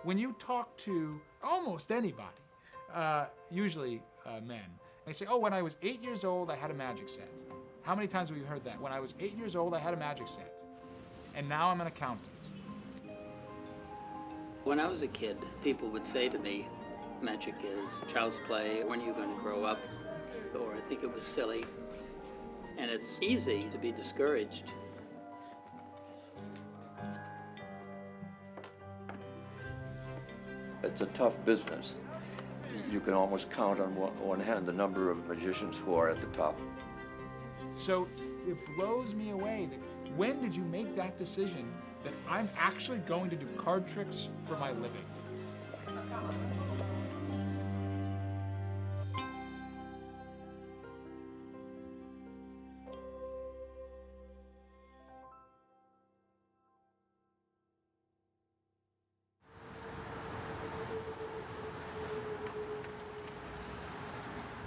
When you talk to almost anybody, usually men, they say, oh, when I was 8 years old, I had a magic set. How many times have you heard that? When I was 8 years old, I had a magic set. And now I'm an accountant. When I was a kid, people would say to me, magic is child's play, when are you going to grow up? Or I think it was silly. And it's easy to be discouraged. It's a tough business. You can almost count on one hand the number of magicians who are at the top. So it blows me away that when did you make that decision that I'm actually going to do card tricks for my living?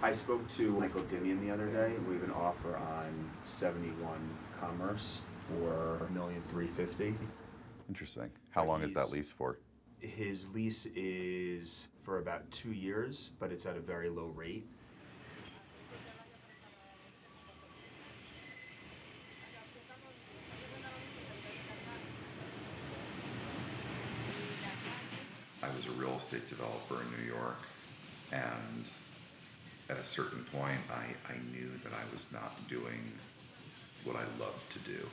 I spoke to Michael Dimian the other day. We have an offer on 71 Commerce for $1,350,000. Interesting. How long is that lease for? His lease is for about 2 years, but it's at a very low rate. I was a real estate developer in New York, and at a certain point, I knew that I was not doing what I loved to do.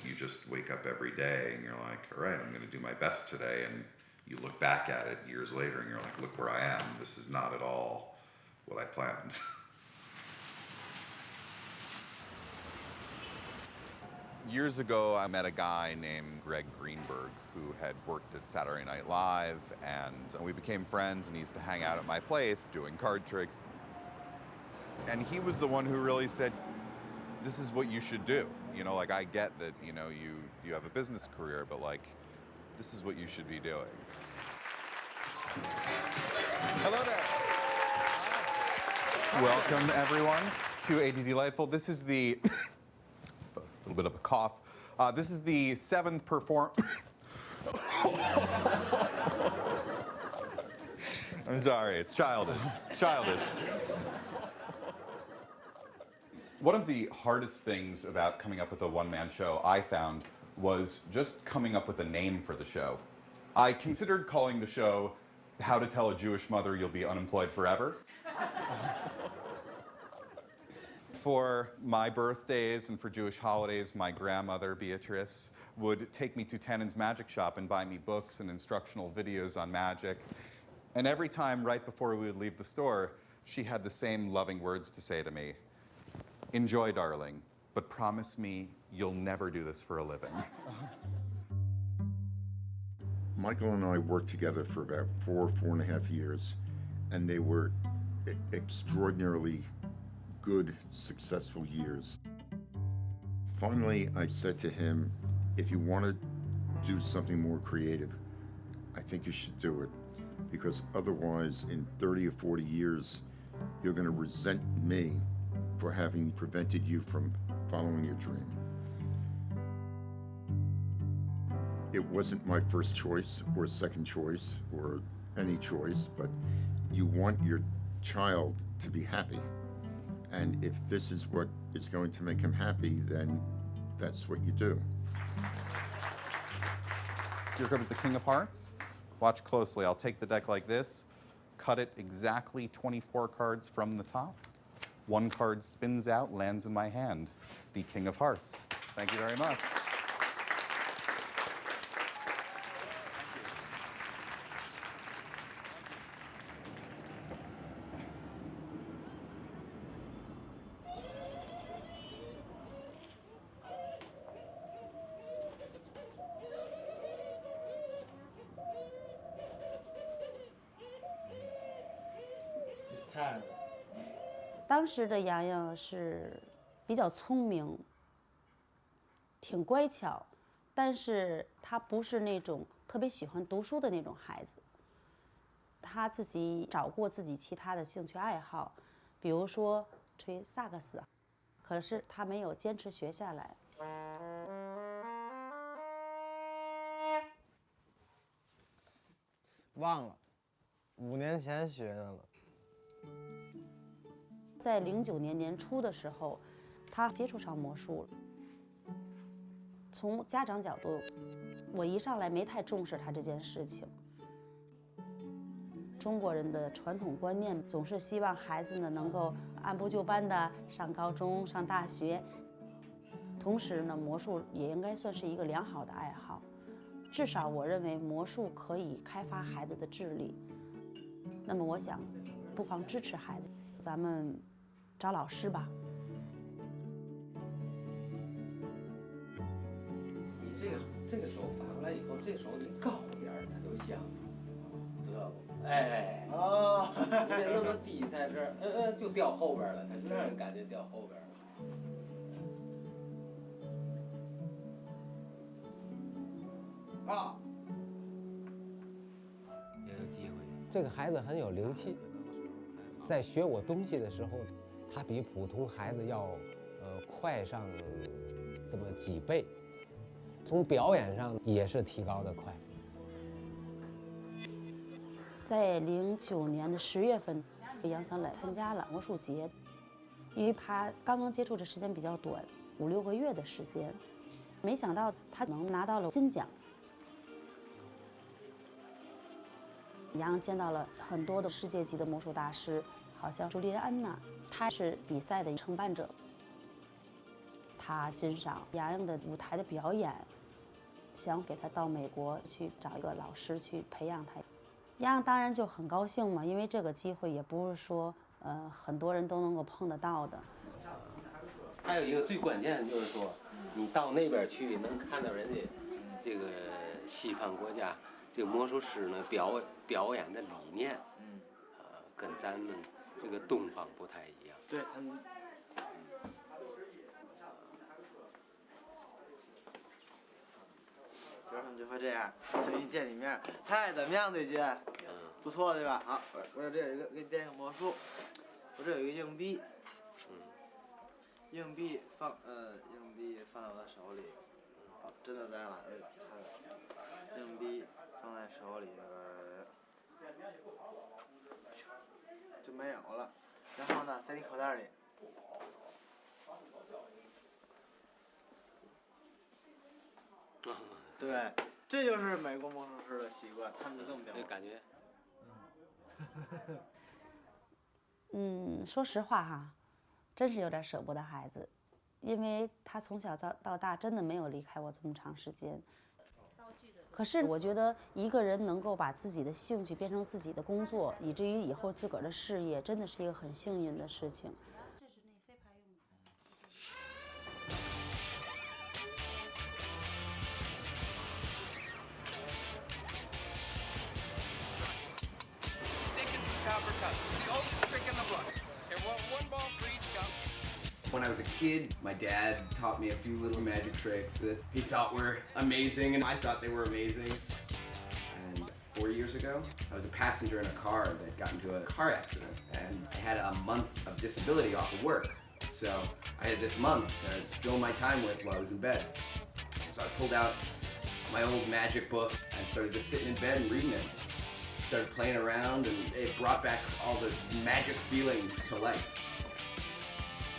You just wake up every day and you're like, all right, I'm going to do my best today. And you look back at it years later and you're like, look where I am. This is not at all what I planned. Years ago, I met a guy named Greg Greenberg who had worked at Saturday Night Live, and we became friends, and he used to hang out at my place doing card tricks. And he was the one who really said, this is what you should do. You know, like, I get that, you know, you have a business career, but like, this is what you should be doing. Hello there. Welcome, everyone, to AD Delightful. This is the a little bit of a cough. This is the 7th I'm sorry, it's childish. It's childish. One of the hardest things about coming up with a one-man show, I found, was just coming up with a name for the show. I considered calling the show How to Tell a Jewish Mother You'll Be Unemployed Forever. For my birthdays and for Jewish holidays, my grandmother, Beatrice, would take me to Tannen's Magic Shop and buy me books and instructional videos on magic. And every time, right before we would leave the store, she had the same loving words to say to me. Enjoy, darling, but promise me you'll never do this for a living. Michael and I worked together for about 4.5 years, and they were extraordinarily good, successful years. Finally, I said to him, if you want to do something more creative, I think you should do it, because otherwise, in 30 or 40 years, you're going to resent me for having prevented you from following your dream. It wasn't my first choice or second choice or any choice, but you want your child to be happy. And if this is what is going to make him happy, then that's what you do. Here comes the King of Hearts. Watch closely. I'll take the deck like this, cut it exactly 24 cards from the top. One card spins out, lands in my hand. The King of Hearts. Thank you very much. It's time. 当时的洋洋是比较聪明，挺乖巧，但是他不是那种特别喜欢读书的那种孩子。他自己找过自己其他的兴趣爱好，比如说吹萨克斯，可是他没有坚持学下来。忘了，5年前学的了。在09年年初的时候，他接触上魔术了。从家长角度，我一上来没太重视他这件事情。中国人的传统观念总是希望孩子呢能够按部就班的上高中、上大学，同时呢，魔术也应该算是一个良好的爱好。至少我认为魔术可以开发孩子的智力。那么我想，不妨支持孩子，咱们找老师吧。你这个手反过来以后，这手你高点儿，它就像，知道不？哎，哦，你得那么低在这儿，就掉后边了，它就让人感觉掉后边了。啊，也有机会。这个孩子很有灵气，在学我东西的时候，他比普通孩子要快上这么几倍，从表演上也是提高的快。在09年的10月份，杨想来参加了魔术节，因为他刚刚接触的时间比较短，5、6个月的时间，没想到他能拿到了金奖。杨见到了很多的世界级的魔术大师，好像朱莉安娜，她是比赛的承办者。他欣赏杨洋的舞台的表演，想给他到美国去找一个老师去培养他。杨洋当然就很高兴嘛，因为这个机会也不是说很多人都能够碰得到的。还有一个最关键的就是说，你到那边去能看到人家这个西方国家这个魔术师呢表演的理念，跟咱们这个东方不太一样。对他们。比如他们就会这样，最近见你面，嗨，怎么样最近？不错对吧？好，我这有一个，给你变个魔术。我这有一个硬币，硬币放在我的手里。好，真的在哪？硬币放在手里，就没有了。然后呢，在你口袋里。对，这就是美国魔术师的习惯，他们就这么表演。感觉。说实话哈，真是有点舍不得孩子，因为他从小到大真的没有离开我这么长时间。可是我觉得一个人能够把自己的兴趣变成自己的工作，以至于以后自个儿的事业，真的是一个很幸运的事情。When I was a kid, my dad taught me a few little magic tricks that he thought were amazing, and I thought they were amazing. And 4 years ago, I was a passenger in a car that got into a car accident, and I had a month of disability off of work. So I had this month to fill my time with while I was in bed. So I pulled out my old magic book and started just sitting in bed and reading it. Started playing around, and it brought back all the magic feelings to life.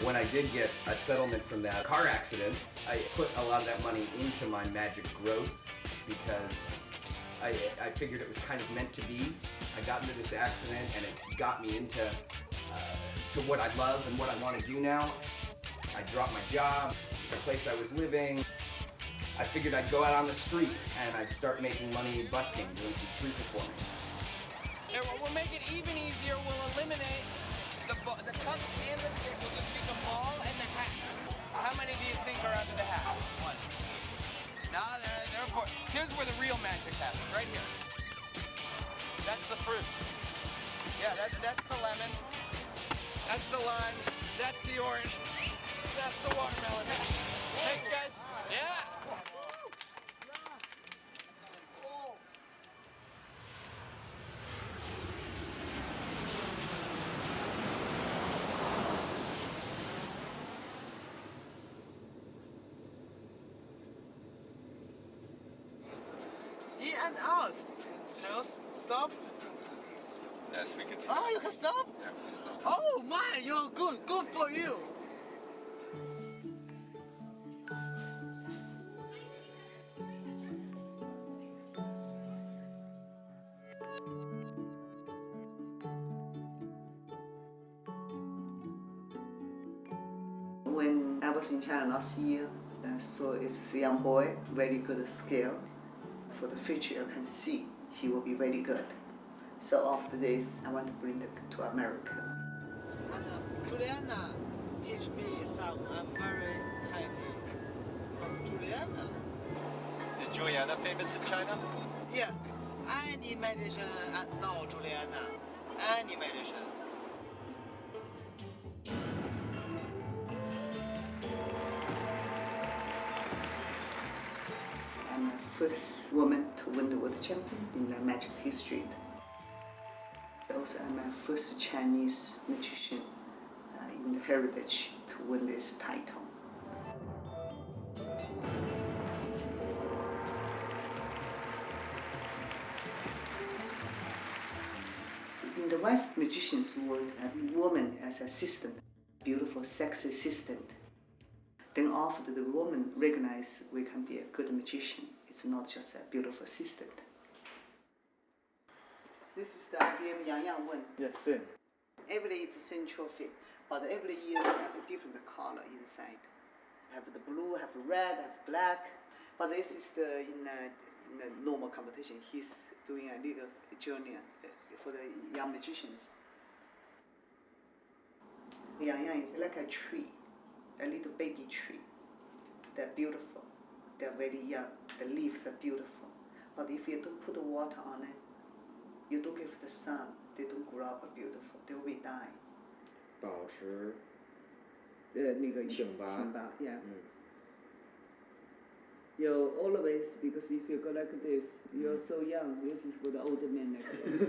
When I did get a settlement from that car accident, I put a lot of that money into my magic growth because I figured it was kind of meant to be. I got into this accident and it got me into to what I love and what I want to do now. I dropped my job, the place I was living. I figured I'd go out on the street and I'd start making money busking, doing some street performing. We'll make it even easier. We'll eliminate the cups and the stick. We'll just make the ball and the hat. How many do you think are under the hat? One. No, they're four. Here's where the real magic happens, right here. That's the fruit. Yeah, that's the lemon. That's the lime. That's the orange. That's the watermelon. Thanks, guys. Yeah. In and out. No, stop. stop? Yes, we can stop. Oh, you can stop? Yeah, we can stop. Oh my, you're good. Good for you. When I was in China last year, I saw it's a young boy, very good skill. For the future, you can see he will be very good. So after this, I want to bring it to America. Juliana teach me some. I'm very happy. Because Juliana. Is Juliana famous in China? Yeah, animation. No, Juliana. Animation. I'm the first woman to win the world champion in the magic history. Also, I'm the first Chinese magician in the heritage to win this title. In the West, magicians would have woman as assistant, beautiful, sexy assistant. Then after the woman recognize we can be a good magician, it's not just a beautiful assistant. This is the idea of Yang Yang Wen. Yes, same. Every day it's the same trophy, but every year we have a different color inside. Have the blue, have red, have black. But this is in the normal competition. He's doing a little junior for the young magicians. Yang Yang is like a tree, a little baby tree. They're beautiful. They're very young. The leaves are beautiful. But if you don't put water on it, you don't give the sun, they don't grow up beautiful. They will die. 保持那个挺拔。挺拔 yeah. You always, because if you go like this, you're so young. This is for the older men like this.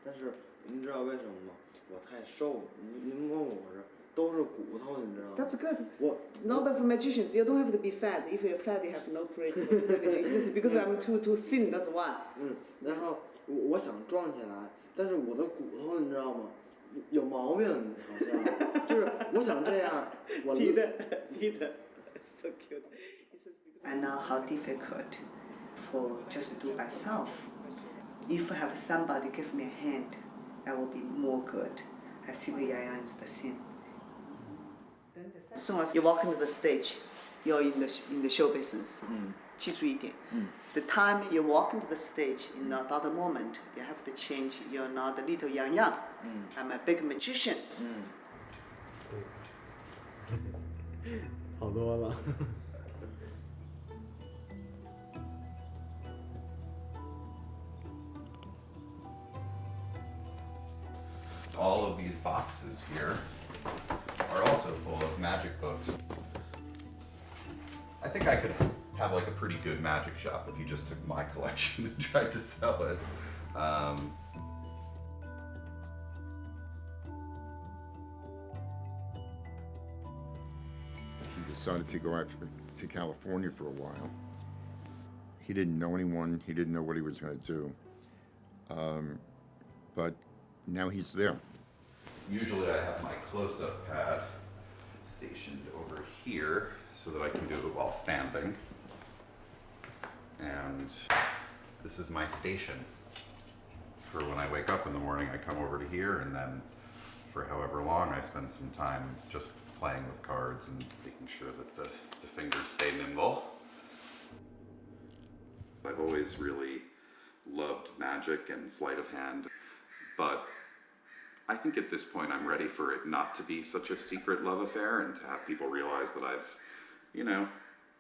但是你知道为什么吗？我太瘦了。您问我这都是骨头，你知道吗 That's good. 我 Not for magicians. You don't have to be fat. If you're fat, you have no place. It's just because I'm too thin. That's why. 然后我想壮起来，但是我的骨头你知道吗？有毛病，好像就是我想这样，我 Peter, so cute. I know how difficult for just to do myself. If I have somebody give me a hand, I will be more good. I see the Yang Yang is the same. As soon as you walk into the stage, you're in the show business. 记住一点 the time you walk into the stage, in that moment, you have to change. You're not a little Yang Yang. I'm a big magician. 好多了。All of these boxes here are also full of magic books. I think I could have like a pretty good magic shop if you just took my collection and tried to sell it. He decided to go out to California for a while. He didn't know anyone. He didn't know what he was going to do. But now he's there. Usually I have my close-up pad stationed over here so that I can do it while standing. And this is my station. For when I wake up in the morning, I come over to here, and then for however long, I spend some time just playing with cards and making sure that the fingers stay nimble. I've always really loved magic and sleight of hand, but I think at this point I'm ready for it not to be such a secret love affair and to have people realize that I've,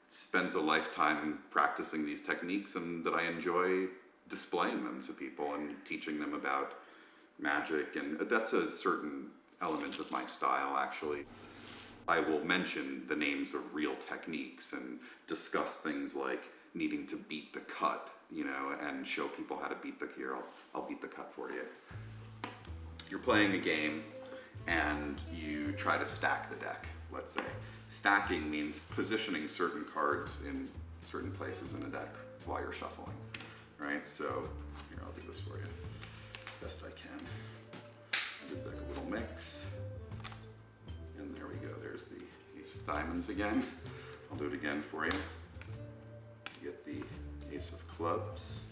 spent a lifetime practicing these techniques and that I enjoy displaying them to people and teaching them about magic, and that's a certain element of my style actually. I will mention the names of real techniques and discuss things like needing to beat the cut, and show people how to beat the, here, I'll beat the cut for you. You're playing a game and you try to stack the deck, let's say. Stacking means positioning certain cards in certain places in a deck while you're shuffling. right? So here, I'll do this for you as best I can. I did like a little mix. And there we go, there's the ace of diamonds again. I'll do it again for you. You get the ace of clubs.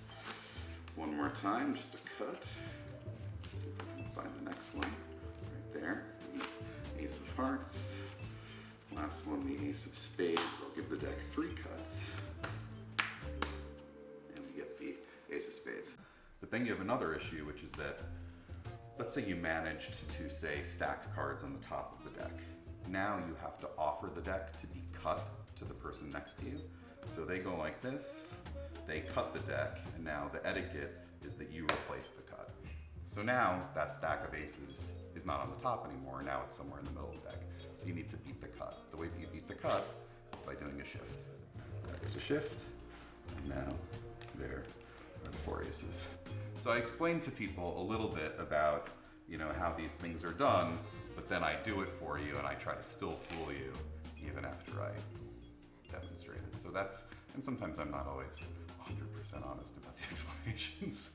One more time, just a cut. Let's see if I can find the next one. Right there, the ace of hearts. Last one, the ace of spades. I'll give the deck 3 cuts. And we get the ace of spades. But then you have another issue, which is that, let's say you managed to, say, stack cards on the top of the deck. Now you have to offer the deck to be cut to the person next to you. So they go like this, they cut the deck, and now the etiquette is that you replace the cut. So now that stack of aces is not on the top anymore, now it's somewhere in the middle of the deck. So you need to beat the cut. The way that you beat the cut is by doing a shift. There's a shift, and now there are the 4 aces. So I explained to people a little bit about, you know, how these things are done, but then I do it for you and I try to still fool you even after I demonstrate it. So that's, and sometimes I'm not always 100% honest about the explanations.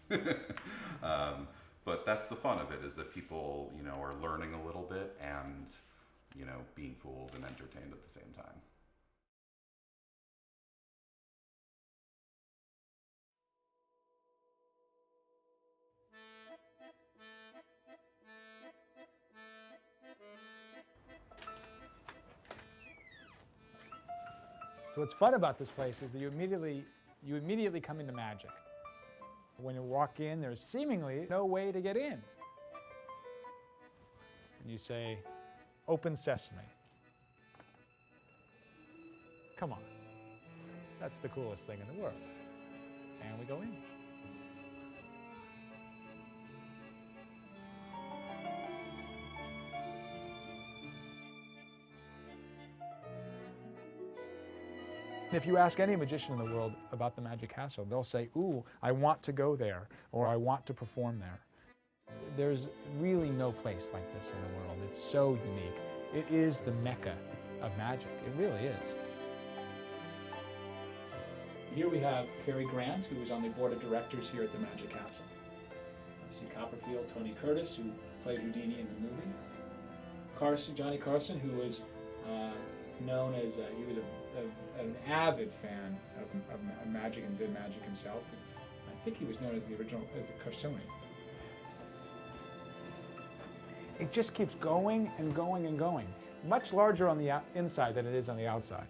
But that's the fun of it, is that people, you know, are learning a little bit and, you know, being fooled and entertained at the same time. So what's fun about this place is that you immediately come into magic. When you walk in, there's seemingly no way to get in. And you say, "Open sesame." Come on. That's the coolest thing in the world. And we go in. If you ask any magician in the world about the Magic Castle, they'll say, "Ooh, I want to go there," or "I want to perform there." There's really no place like this in the world. It's so unique. It is the Mecca of magic. It really is. Here we have Cary Grant, who is on the board of directors here at the Magic Castle. You see Copperfield, Tony Curtis, who played Houdini in the movie. Johnny Carson, who was known as, he was an avid fan of magic and did magic himself. I think he was known as the Carsoni. It just keeps going and going and going. Much larger on the inside than it is on the outside.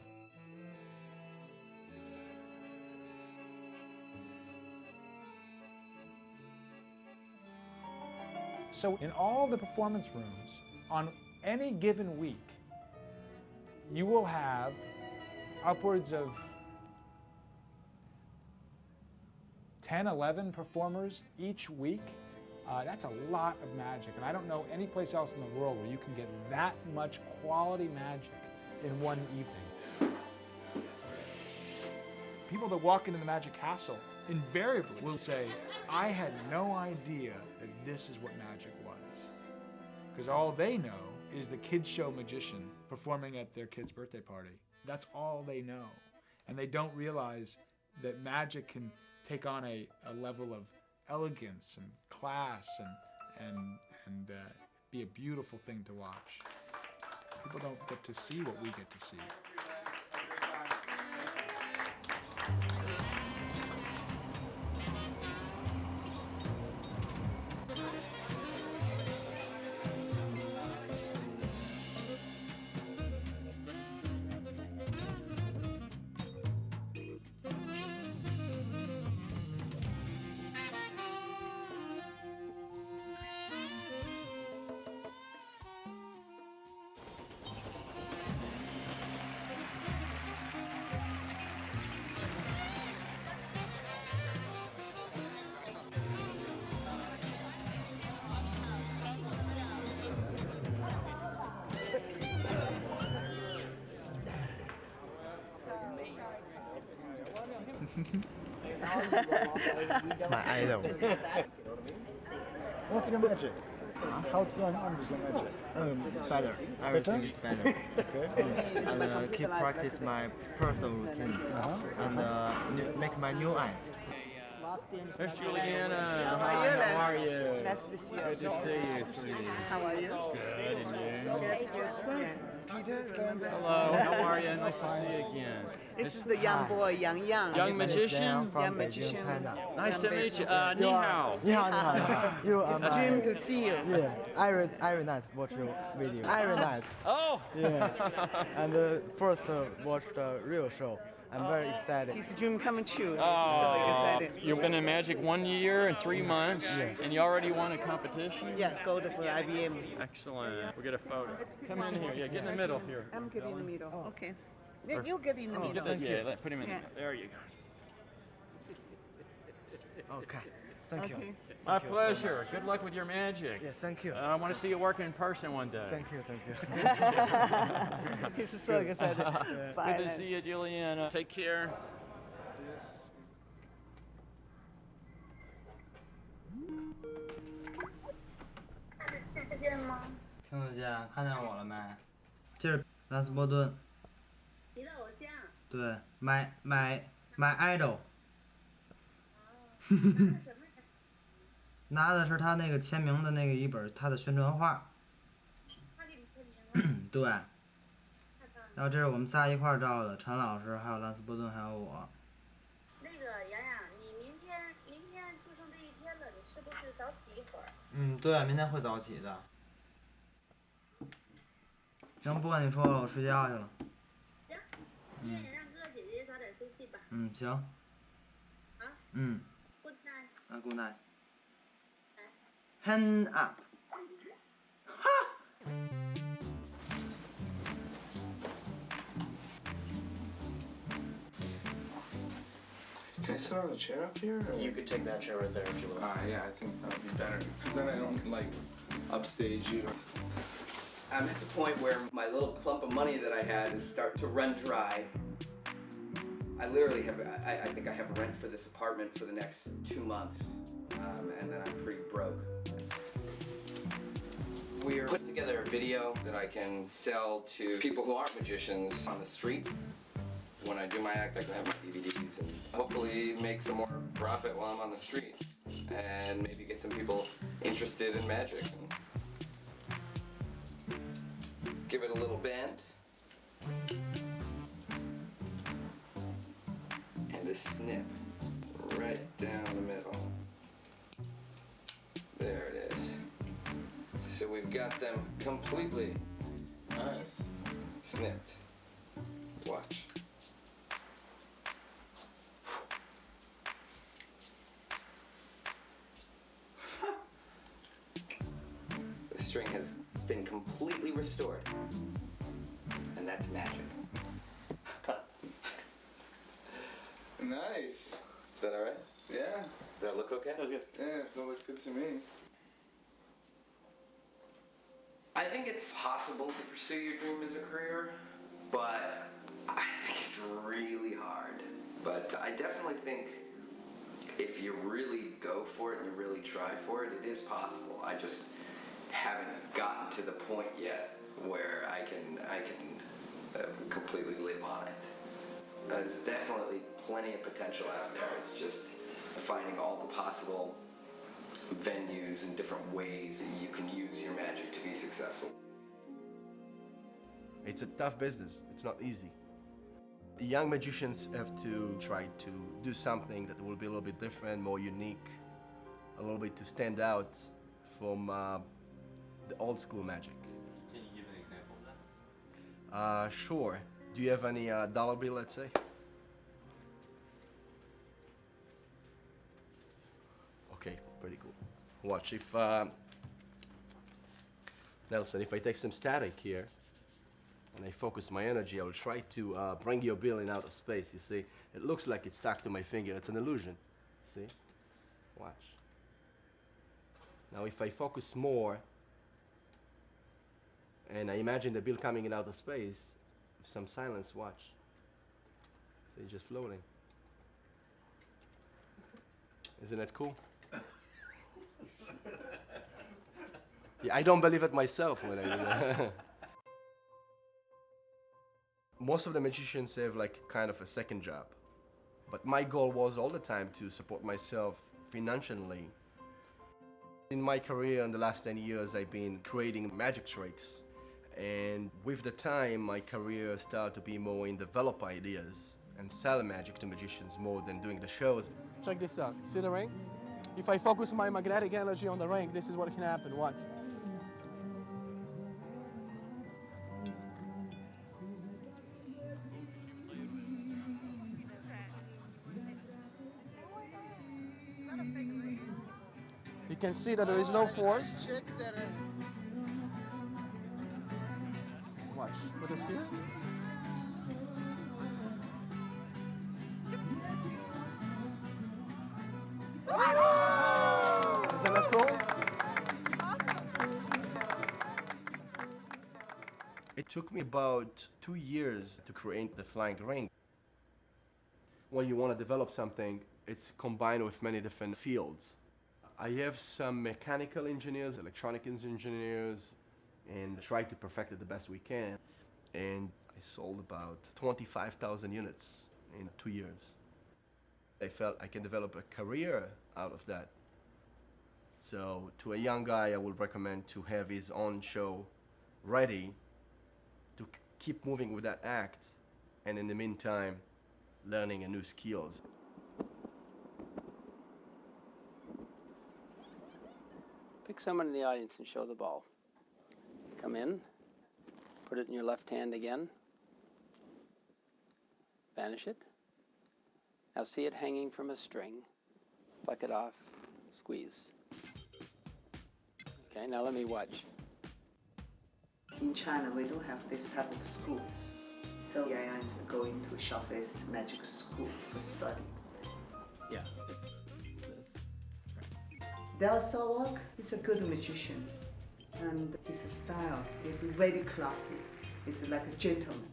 So in all the performance rooms, on any given week, you will have upwards of 10, 11 performers each week. That's a lot of magic, and I don't know any place else in the world where you can get that much quality magic in one evening. People that walk into the Magic Castle invariably will say, "I had no idea that this is what magic was." Because all they know is the kids show magician performing at their kid's birthday party. That's all they know. And they don't realize that magic can take on a level of elegance and class and be a beautiful thing to watch. People don't get to see what we get to see. My idol. What's your magic? How it's going on with your magic? Better. Everything is better. Okay. And keep practice my personal routine. And make my new art. There's Juliana. How Hi, are you? how are you? Nice to see you. Good to see you, sweetie. How are you? Good, and you? Good, good. Yeah. Peter, remember? Hello, how are you? Nice to see you again. This is the young boy, Yang Yang. Young magician? Young magician. Nice to meet you. Ni hao. Ni hao, ni hao, ni hao. You are It's my- dream to see you. Yeah, every night watch your video. Every night. Oh! Yeah. And first watch the real show. I'm very excited. His dream coming true. He's Oh, so excited. you've been in Magic 1 year and 3 months, and you already won a competition? Yeah, gold for IBM. Excellent. We'll get a photo. Come in here. Yeah, get in the middle here. I'm getting in the middle. Okay. Yeah, Or- you get in the middle. Put him in Yeah. there. There you go. Okay. Thank you. Okay. My Thank you so pleasure. Good luck with your magic. Yeah, thank you. I want to see you work in person one day. Thank you, thank you. He's so excited. Bye. Good to see you, Juliana. Take care.听得见，看见我了没？这是兰斯伯顿。你的偶像。对，my idol。拿的是他那个签名的那个一本他的宣传画。他给你签名了。对。然后这是我们仨一块儿照的，陈老师，还有兰斯伯顿，还有我。那个洋洋，你明天就剩这一天了，你是不是早起一会儿？嗯，对，明天会早起的。行，不跟你说了，我睡觉去了。行，你也让哥哥姐姐早点休息吧。嗯，行。啊。嗯。 Good night。啊 ，Good night。Hand up。哈。 Can I sit on a chair up here? Or? You could take that chair right there if you want. Yeah, I think that would be better. Because then I don't, like, upstage you. I'm at the point where my little clump of money that I had is starting to run dry. I literally have, I think I have rent for this apartment for the next 2 months, and then I'm pretty broke. We're putting together a video that I can sell to people who aren't magicians on the street. When I do my act, I can have my DVDs and hopefully make some more profit while I'm on the street. And maybe get some people interested in magic. And give it a little bend. And a snip right down the middle. There it is. So we've got them completely snipped. Watch. The string has been completely restored. And that's magic. Nice. Is that alright? Yeah. Does that look okay? That was good. Yeah, that looks good to me. I think it's possible to pursue your dream as a career, but I think it's really hard. But I definitely think if you really go for it and you really try for it, it is possible. I just haven't gotten to the point yet where I can completely live on it. There's definitely plenty of potential out there. It's just finding all the possible venues and different ways that you can use your magic to be successful. It's a tough business. It's not easy. The young magicians have to try to do something that will be a little bit different, more unique, a little bit to stand out from the old school magic. Can you give an example of that? Sure. Do you have any dollar bill, let's say? Okay, pretty cool. Watch, if, Nelson, if I take some static here, and I focus my energy, I will try to bring your bill in outer space, you see? It looks like it's stuck to my finger, it's an illusion, see? Watch. Now if I focus more, and I imagine the bill coming in outer space, with some silence, watch. See, just floating. Isn't that cool? Yeah, I don't believe it myself when I do that. Most of the magicians have like kind of a second job. But my goal was all the time to support myself financially. In my career in the last 10 years, I've been creating magic tricks. And with the time, my career started to be more in develop ideas and sell magic to magicians more than doing the shows. Check this out. See the ring? If I focus my magnetic energy on the ring, this is what can happen. Watch. You can see that there is no force. Watch. Put this here. Isn't that cool? It took me about 2 years to create the flying ring. When you want to develop something, it's combined with many different fields. I have some mechanical engineers, electronic engineers, and try to perfect it the best we can. And I sold about 25,000 units in 2 years. I felt I can develop a career out of that. So to a young guy, I would recommend to have his own show ready to keep moving with that act, and in the meantime, learning a new skills. Pick someone in the audience and show the ball. Come in, put it in your left hand again, vanish it. Now see it hanging from a string, pluck it off, squeeze. Okay, now let me watch. In China, we don't have this type of school. So Yang is going to Shawface Magic School for study. Yeah. Del Sawak is a good magician, and his style is very classy. It's like a gentleman.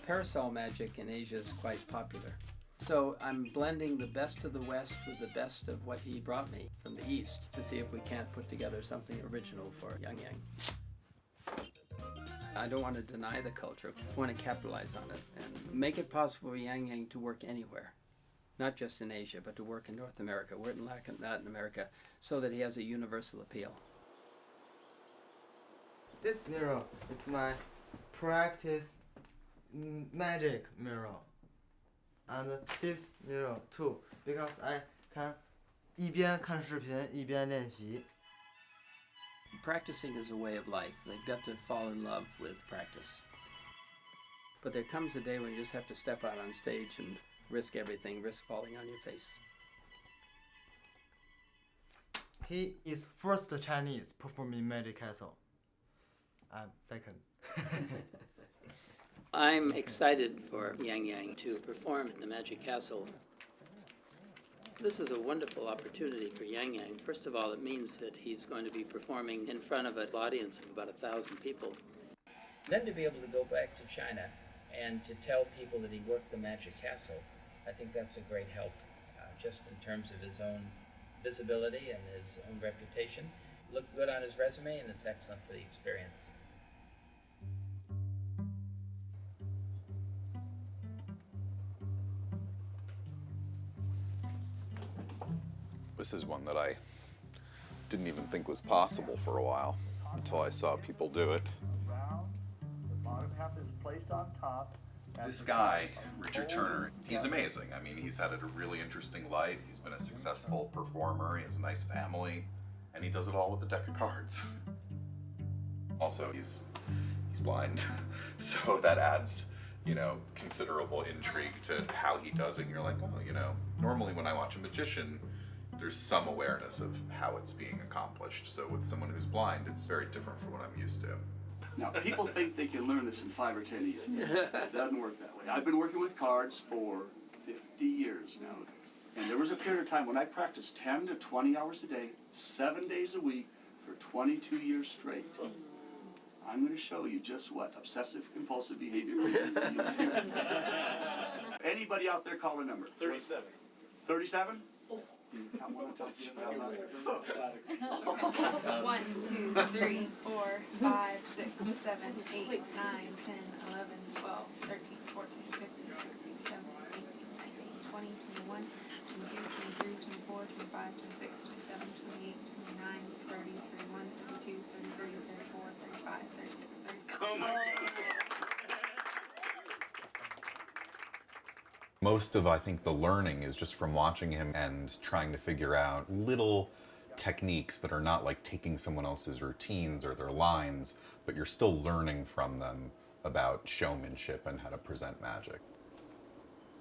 Parasol magic in Asia is quite popular. So I'm blending the best of the West with the best of what he brought me from the East to see if we can't put together something original for Yang Yang. I don't want to deny the culture. I want to capitalize on it and make it possible for Yang Yang to work anywhere. Not just in Asia, but to work in North America, work in Latin America, so that he has a universal appeal. This mirror is my practice magic mirror. And this mirror too, because I can 一边看视频一边练习. Practicing is a way of life. They've got to fall in love with practice. But there comes a day when you just have to step out on stage and risk everything, risk falling on your face. He is first Chinese performing Magic Castle. I'm second. I'm excited for Yang Yang to perform in the Magic Castle. This is a wonderful opportunity for Yang Yang. First of all, it means that he's going to be performing in front of an audience of about 1,000 people. Then to be able to go back to China and to tell people that he worked the Magic Castle, I think that's a great help, just in terms of his own visibility and his own reputation. Look good on his resume, and it's excellent for the experience. This is one that I didn't even think was possible for a while until I saw people do it. The bottom half is placed on top. This guy, Richard Turner, he's amazing. I mean, he's had a really interesting life. He's been a successful performer. He has a nice family, and he does it all with a deck of cards. Also, he's blind, so that adds, you know, considerable intrigue to how he does it. And you're like, oh, you know, normally when I watch a magician, there's some awareness of how it's being accomplished. So with someone who's blind, it's very different from what I'm used to. Now, people think they can learn this in 5 or 10 years. It doesn't work that way. I've been working with cards for 50 years now. And there was a period of time when I practiced 10 to 20 hours a day, 7 days a week, for 22 years straight. I'm going to show you just what obsessive-compulsive behavior can do for you too. Anybody out there call a number? 37. 37? You count one until you get it. 1, 2, 3, 4, 5, 6, 7, 8, 9, 10, 11, 12, 13, 14, 15, 16, 17, 18, 19, 20, 21, 22, 23, 24, 25, 26, 27, 28, 29, 30, 31, 32, 33, 34, 35, 36, 37. Oh my God. Most of, I think, the learning is just from watching him and trying to figure out little techniques that are not like taking someone else's routines or their lines, but you're still learning from them about showmanship and how to present magic.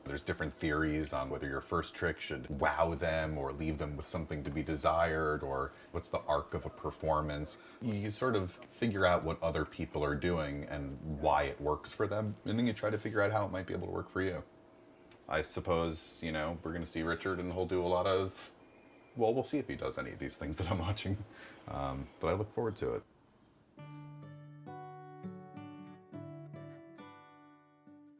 There's different theories on whether your first trick should wow them or leave them with something to be desired, or what's the arc of a performance. You sort of figure out what other people are doing and why it works for them, and then you try to figure out how it might be able to work for you. I suppose, you know, we're going to see Richard and he'll do a lot of, well, we'll see if he does any of these things that I'm watching. But I look forward to it.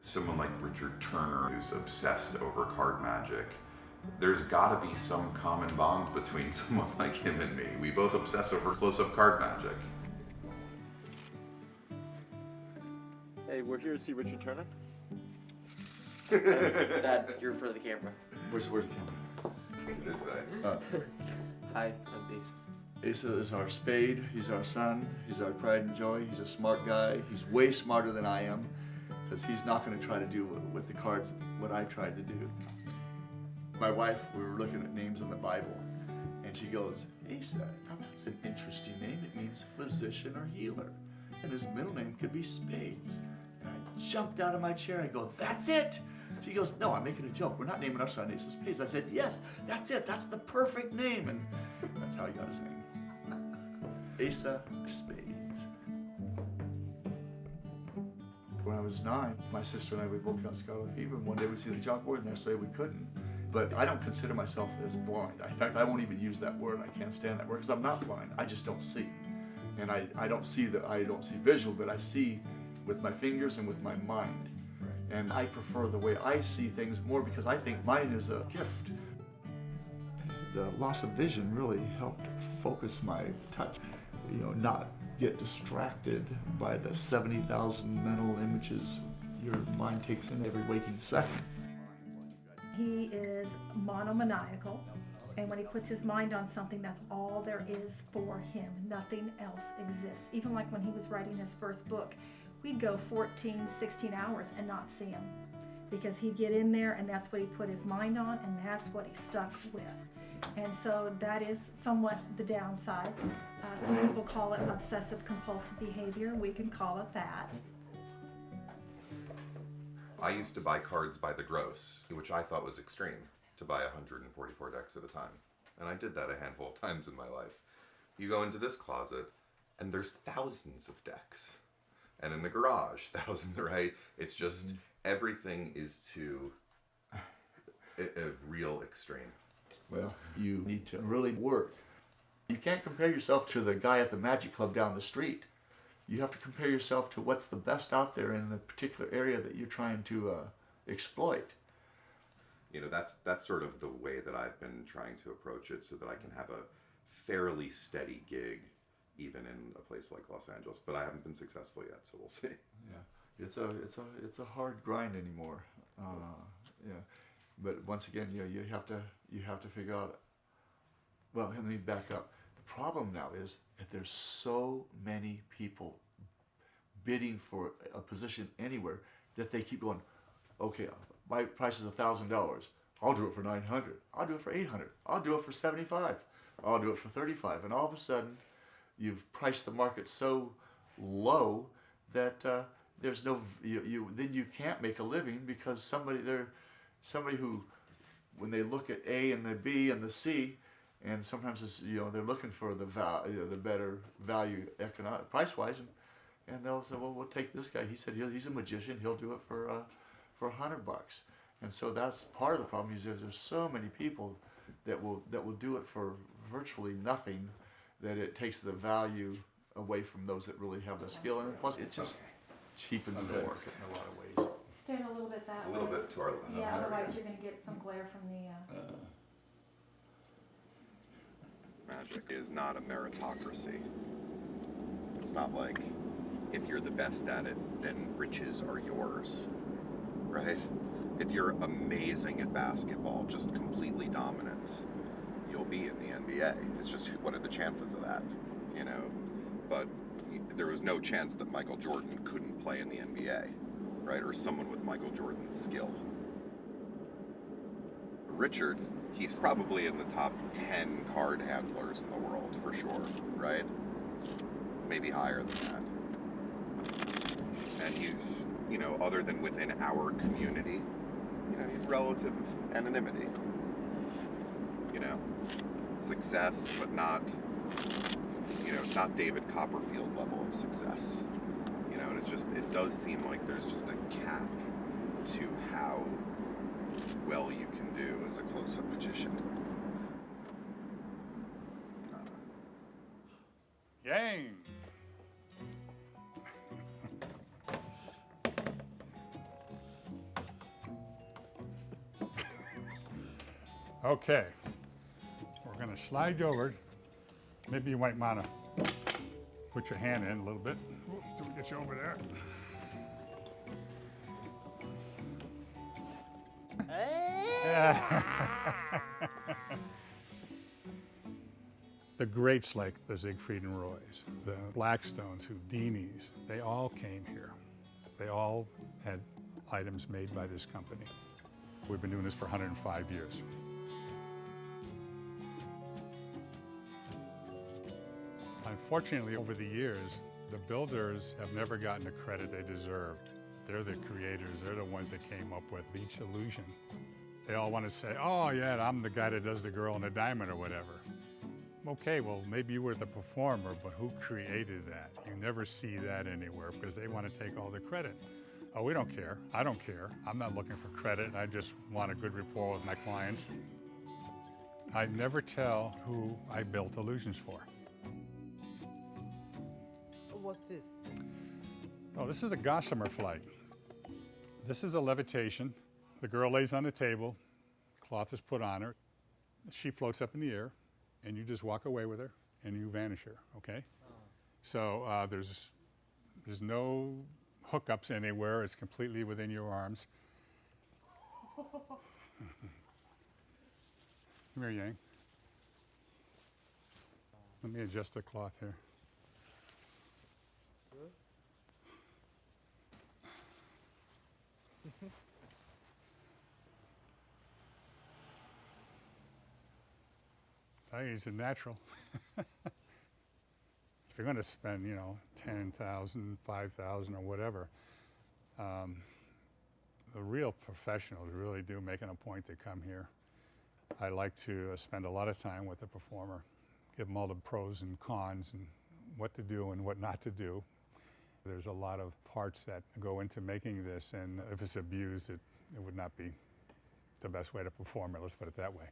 Someone like Richard Turner, who's obsessed over card magic, there's got to be some common bond between someone like him and me. We both obsess over close-up card magic. Hey, we're here to see Richard Turner. Dad, you're in front of the camera. Where's the camera? This side. Hi, I'm Asa. Asa is our spade, he's our son, he's our pride and joy, he's a smart guy. He's way smarter than I am, because he's not going to try to do with the cards what I tried to do. My wife, we were looking at names in the Bible, and she goes, Asa, now that's an interesting name. It means physician or healer. And his middle name could be Spades. And I jumped out of my chair, I go, that's it! She goes, no, I'm making a joke. We're not naming our son Asa Spades. I said, yes, that's it. That's the perfect name. And that's how he got his name. Asa Spades. When I was 9, my sister and I, we both got scarlet fever. And one day we'd see the chalkboard, and the next day we couldn't. But I don't consider myself as blind. In fact, I won't even use that word. I can't stand that word because I'm not blind. I just don't see. And I don't see visual, but I see with my fingers and with my mind. And I prefer the way I see things more because I think mine is a gift. The loss of vision really helped focus my touch. You know, not get distracted by the 70,000 mental images your mind takes in every waking second. He is monomaniacal, and when he puts his mind on something, that's all there is for him. Nothing else exists. Even like when he was writing his first book, we'd go 14, 16 hours and not see him because he'd get in there and that's what he put his mind on and that's what he stuck with. And so that is somewhat the downside. Some people call it obsessive compulsive behavior. We can call it that. I used to buy cards by the gross, which I thought was extreme, to buy 144 decks at a time. And I did that a handful of times in my life. You go into this closet and there's thousands of decks. And in the garage, thousands, right? It's just, everything is to a real extreme. Well, you need to really work. You can't compare yourself to the guy at the Magic Club down the street. You have to compare yourself to what's the best out there in the particular area that you're trying to exploit. You know, that's sort of the way that I've been trying to approach it so that I can have a fairly steady gig even in a place like Los Angeles, but I haven't been successful yet, so we'll see. Yeah, it's a hard grind anymore. Yeah, but once again, you have to figure out. Well, let me back up. The problem now is that there's so many people bidding for a position anywhere that they keep going. Okay, my price is $1,000. I'll do it for $900. I'll do it for $800. I'll do it for $75. I'll do it for $35. And all of a sudden, you've priced the market so low that there's no then you can't make a living because somebody who, when they look at A and the B and the C, and sometimes it's, they're looking for the better value economic price wise, and they'll say, well, we'll take this guy. He said he's a magician. He'll do it for $100. And so that's part of the problem. Is there's so many people that will do it for virtually nothing, that it takes the value away from those that really have the skill, and plus it just cheapens the market in a lot of ways. Stand a little bit that way. A little bit to our left. Yeah, otherwise you're going to get some glare from the... magic is not a meritocracy. It's not like if you're the best at it, then riches are yours, right? If you're amazing at basketball, just completely dominant, you'll be in the NBA. It's just, what are the chances of that, you know? But there was no chance that Michael Jordan couldn't play in the NBA, right? Or someone with Michael Jordan's skill. Richard, he's probably in the top 10 card handlers in the world, for sure, right? Maybe higher than that. And he's, you know, other than within our community, you know, he's relative anonymity. You know, success, but not, you know, not David Copperfield level of success. You know, and it's just, it does seem like there's just a cap to how well you can do as a close-up magician. Yang! Okay, we're going to slide you over. Maybe you might want to put your hand in a little bit. Oops, till we get you over there. The greats like the Siegfried and Roys, the Blackstones, Houdinis, they all came here. They all had items made by this company. We've been doing this for 105 years. Unfortunately, over the years, the builders have never gotten the credit they deserve. They're the creators. They're the ones that came up with each illusion. They all want to say, oh yeah, I'm the guy that does the girl in the diamond or whatever. Okay, well, maybe you were the performer, but who created that? You never see that anywhere because they want to take all the credit. Oh, we don't care. I don't care. I'm not looking for credit. I just want a good rapport with my clients. I never tell who I built illusions for. What's this? Oh, this is a gossamer flight. This is a levitation. The girl lays on the table, cloth is put on her, she floats up in the air, and you just walk away with her, and you vanish her, okay? Oh. So there's no hookups anywhere, it's completely within your arms. Come here, Yang. Let me adjust the cloth here. He's a natural. If you're going to spend, you know, 10,000, 5,000 or whatever, the real professionals really do make it a point to come here. I like to spend a lot of time with the performer, give them all the pros and cons and what to do and what not to do. There's a lot of parts that go into making this, and if it's abused, it would not be the best way to perform it, let's put it that way.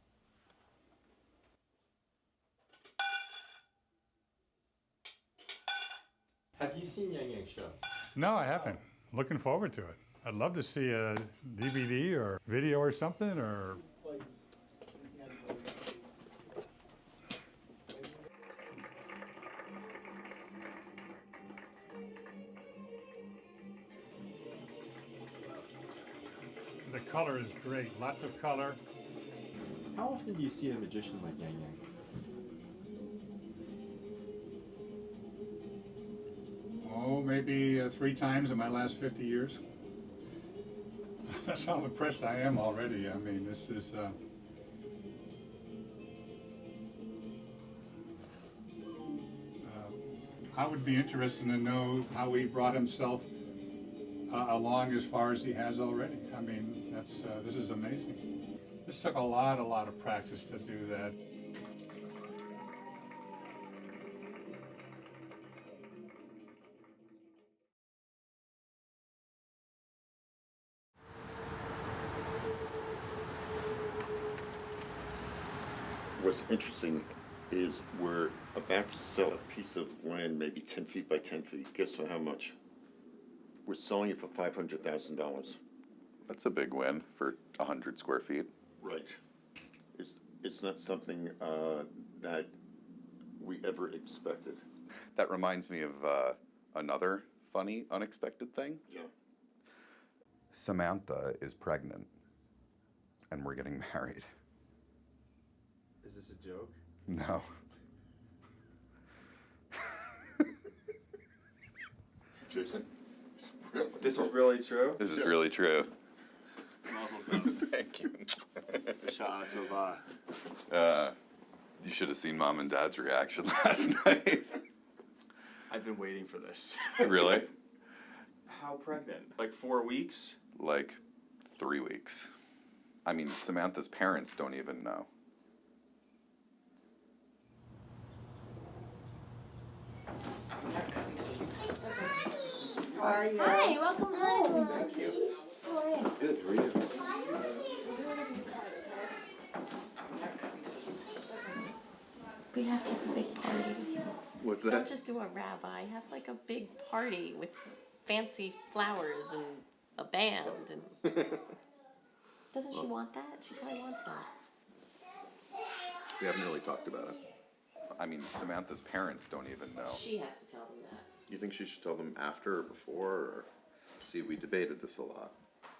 Have you seen Yang Yang show? No, I haven't. Looking forward to it. I'd love to see a DVD or video or something, or... The color is great, lots of color. How often do you see a magician like Yang Yang? Oh, maybe 3 times in my last 50 years. That's how impressed I am already. I mean, this is... I would be interested to know how he brought himself along as far as he has already. I mean, that's this is amazing. This took a lot of practice to do that. What's interesting is we're about to sell a piece of land, maybe 10 feet by 10 feet. Guess for how much? We're selling it for $500,000. That's a big win for 100 square feet. Right. It's not something that we ever expected. That reminds me of another funny, unexpected thing. Yeah. Samantha is pregnant, and we're getting married. Is this a joke? No. Jason? This is really true? This is really true. Mazel tov. Thank you. Sha'ah tovah. You should have seen Mom and Dad's reaction last night. I've been waiting for this. Really? How pregnant? Like 4 weeks? Like 3 weeks. I mean, Samantha's parents don't even know. How are you? Hi, welcome home. Thank you. How are you? Good, how are you? We have to have a big party. What's Don't that? just do a rabbi. Have like a big party with fancy flowers and a band. And doesn't she want that? She probably wants that. We haven't really talked about it. I mean, Samantha's parents don't even know. She has to tell them that. You think she should tell them after or before? Or... See, we debated this a lot.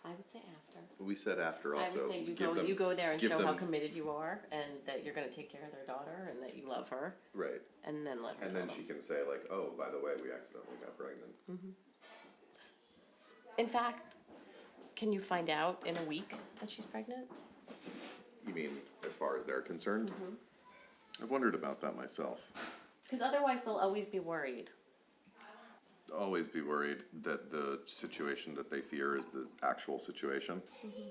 I would say after. We said after also. I would say you go there and show how committed you are, and that you're going to take care of their daughter, and that you love her. Right. And then let her. And then she can say like, "Oh, by the way, we accidentally got pregnant." Mm-hmm. In fact, can you find out in a week that she's pregnant? You mean as far as they're concerned? Mm-hmm. I've wondered about that myself. Because otherwise, they'll always be worried. Always be worried that the situation that they fear is the actual situation. Mm-hmm.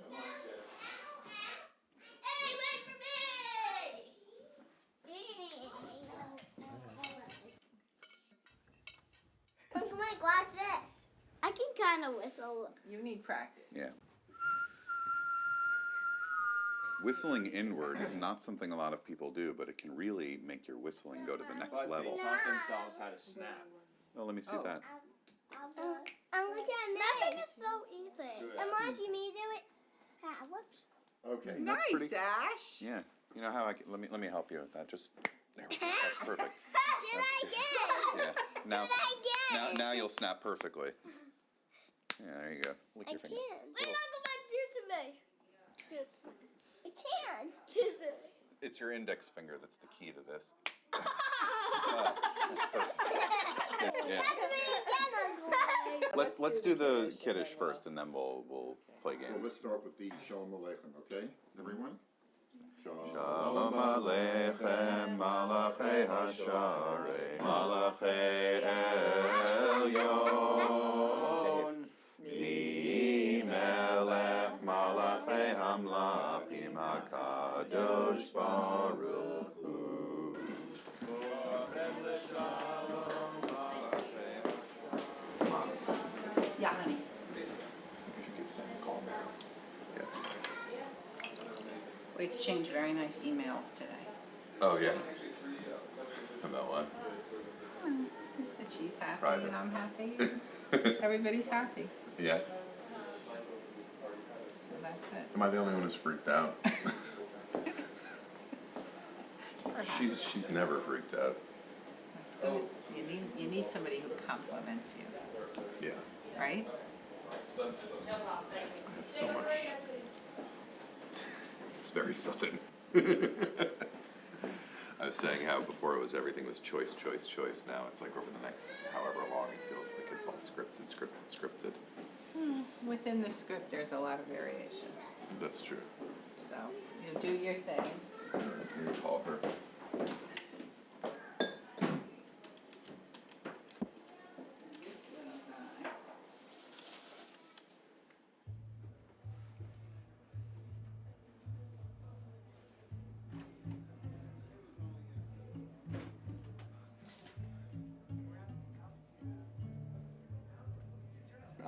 Mike, watch this. I can kind of whistle. You need practice. Yeah. Whistling inward is not something a lot of people do, but it can really make your whistling go to the next But level. they taught themselves how to snap. Oh, let me see that. I'm looking at snapping is so easy. And want to see me do it? Ah, whoops. Okay. Nice, That's pretty- Ash. Yeah. You know how I can, let me help you with that. Just there we go. That's perfect. Did I get it? Yeah. Now you'll snap perfectly. Yeah, there you go. Lick I your can't. finger. Wait, Uncle Mike, do it to me. I can't. It's your index finger that's the key to this. Oh, that's perfect. Yeah. Let's do the kiddush first, and then we'll play games. Well, let's start with the Shalom Aleichem, okay? Everyone? Shalom Aleichem, Malachei Hasharei, Malachei Elyon, Mi Melech, Malachei Hamlachim, HaKadosh Baruch Hu. Yeah, honey. I think I should give Sam a call. Yeah. We exchanged very nice emails today. Oh, yeah? About what? Just that she's happy Private. and I'm happy. Everybody's happy. Yeah. So that's it. Am I the only one who's freaked out? She's never freaked out. That's good. You need somebody who compliments you, Yeah. right? I have so much. It's very sudden. I was saying how before everything was choice. Now it's like over the next however long it feels like it's all scripted. Within the script, there's a lot of variation. That's true. So you do your thing. You call her.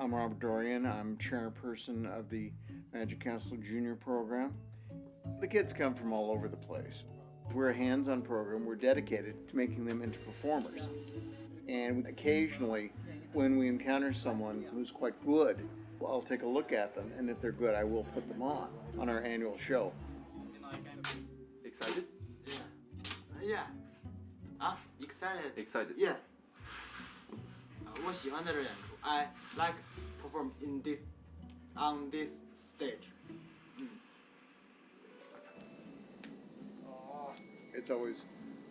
I'm Robert Dorian. I'm chairperson of the Magic Castle Junior program. The kids come from all over the place. We're a hands-on program. We're dedicated to making them into performers. And occasionally, when we encounter someone who's quite good, I'll take a look at them, and if they're good, I will put them on our annual show. Excited? Yeah. Excited. Excited. Yeah. 我喜欢在这儿演出。I like perform on this stage. It's always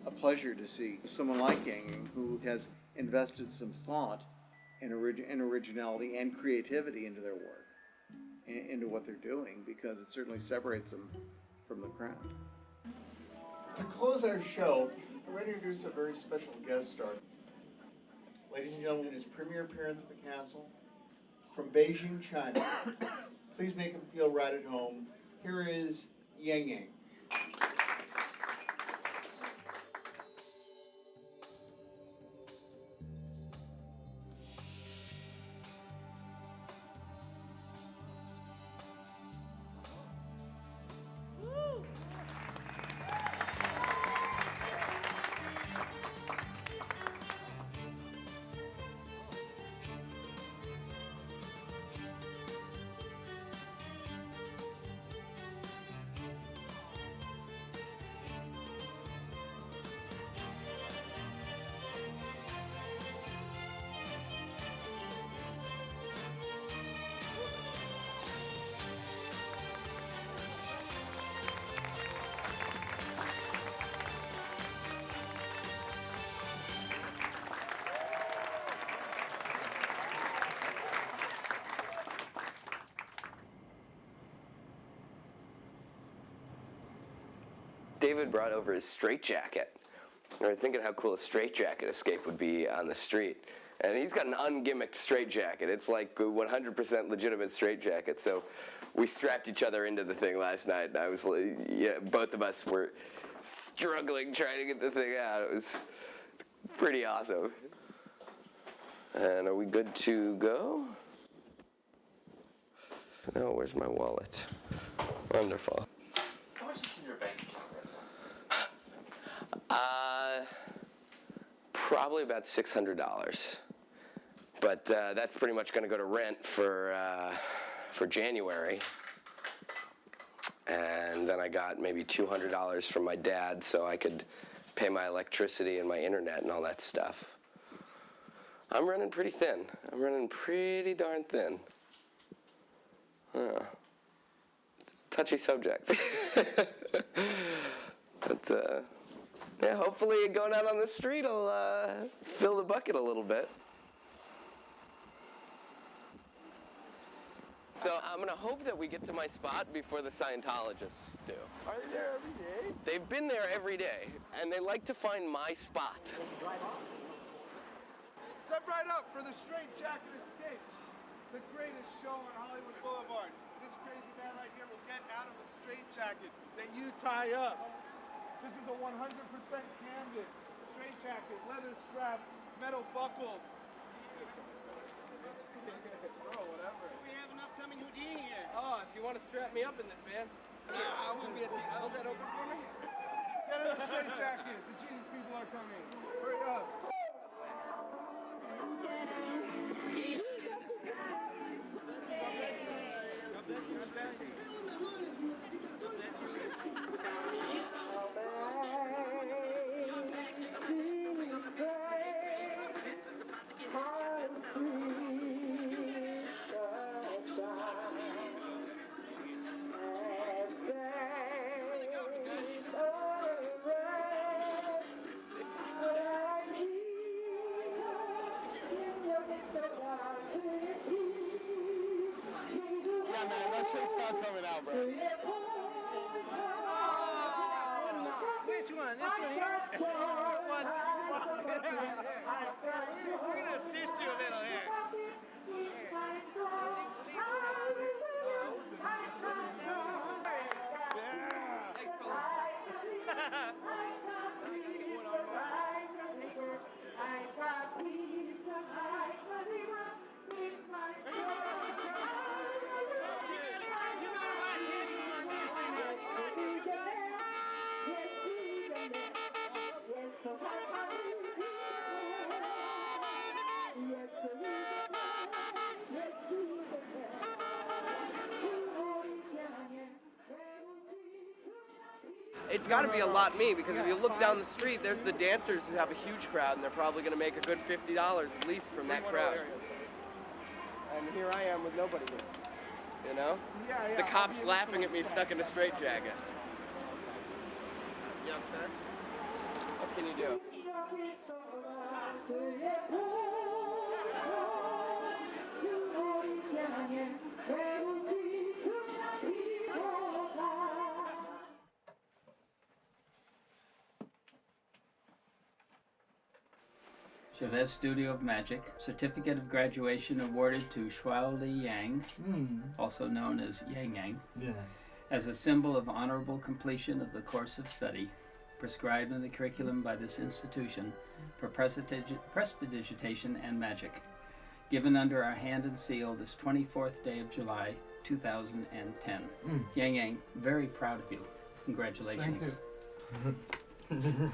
a pleasure to see someone like Yang Yang who has invested some thought and originality and creativity into their work, into what they're doing, because it certainly separates them from the crowd. To close our show, I'm going to introduce a very special guest star. Ladies and gentlemen, his premiere appearance at the castle from Beijing, China. Please make him feel right at home. Here is Yang Yang. David brought over his straitjacket. We were thinking how cool a straitjacket escape would be on the street. And he's got an ungimmicked straitjacket. It's like a 100% legitimate straitjacket. So we strapped each other into the thing last night. And I was like, yeah, both of us were struggling trying to get the thing out. It was pretty awesome. And are we good to go? No, where's my wallet? Wonderful. How much is in your bank account right now? Probably about $600. But that's pretty much going to go to rent for January. And then I got maybe $200 from my dad so I could pay my electricity and my internet and all that stuff. I'm running pretty thin. I'm running pretty darn thin. Touchy subject. But yeah, hopefully going out on the street will fill the bucket a little bit. So I'm going to hope that we get to my spot before the Scientologists do. Are they there every day? They've been there every day, and they like to find my spot. Step right up for the Straitjacket Escape, the greatest show on Hollywood Boulevard. This crazy man right here will get out of a straitjacket that you tie up. This is a 100% canvas straitjacket, leather straps, metal buckles. Oh, whatever. We have an upcoming Houdini here. Oh, if you want to strap me up in this, man. I won't be at the... Hold that open for me. Get in the straitjacket. The Jesus people are coming. Hurry up. Yeah, man, that shit's not coming out, bro. Which one? This one here? We're gonna assist you a little here. Thanks, fellas. It's got to be a lot me, because if you look down the street, there's the dancers who have a huge crowd, and they're probably going to make a good $50 at least from that crowd. And here I am with nobody here, you know? The cops laughing at me stuck in a straitjacket. You have text? What can you do? Chavez Studio of Magic, Certificate of Graduation awarded to Shuaoli Yang, also known as Yang Yang, as a symbol of honorable completion of the course of study prescribed in the curriculum by this institution for prestidigitation and magic, given under our hand and seal this 24th day of July, 2010. Yang Yang, very proud of you. Congratulations. Thank you.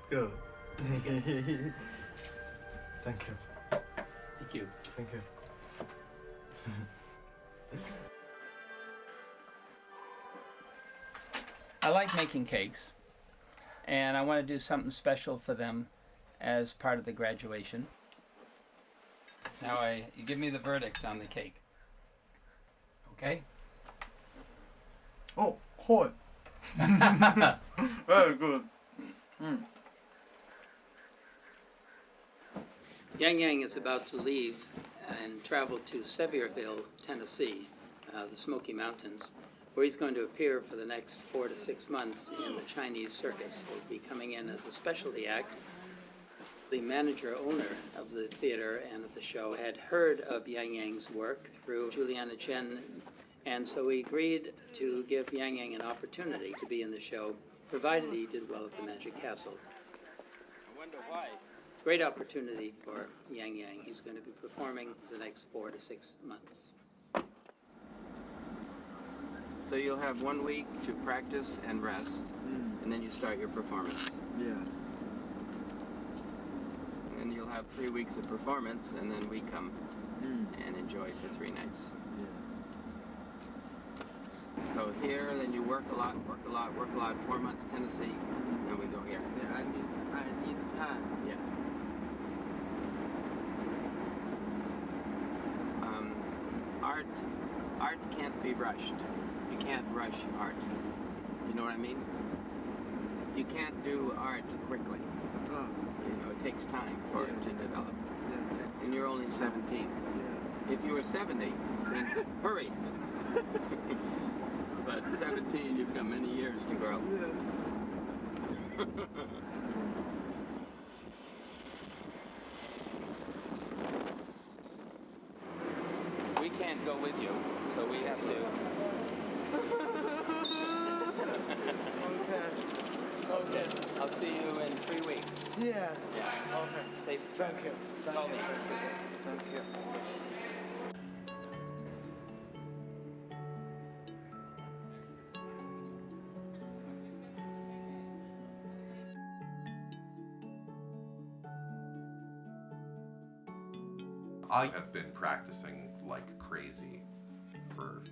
Good. Thank you. Thank you. Thank you. I like making cakes, and I want to do something special for them as part of the graduation. Now you give me the verdict on the cake. Okay? Oh, hot. Very good. Yang Yang is about to leave and travel to Sevierville, Tennessee, the Smoky Mountains, where he's going to appear for the next 4 to 6 months in the Chinese circus. He'll be coming in as a specialty act. The manager-owner of the theater and of the show had heard of Yang Yang's work through Juliana Chen, and so he agreed to give Yang Yang an opportunity to be in the show, provided he did well at the Magic Castle. I wonder why. Great opportunity for Yang Yang. He's going to be performing for the next 4 to 6 months. So you'll have 1 week to practice and rest, and then you start your performance. Yeah. And then you'll have 3 weeks of performance, and then we come and enjoy for 3 nights. Yeah. So here, then you work a lot, 4 months Tennessee, and then we go here. Yeah, I need time. Yeah. Art can't be rushed. You can't rush art. You know what I mean? You can't do art quickly. Oh. You know, it takes time for it to develop. Yes, it takes And you're only 17. Yes. If you were 70, then hurry. But 17, you've got many years to grow. Yes. We can't go with you, so we have to. Okay. I'll see you in 3 weeks. Yes. Yeah. Okay. Safe. Thank you. Thank Call you. me. Thank you. I have been practicing like crazy for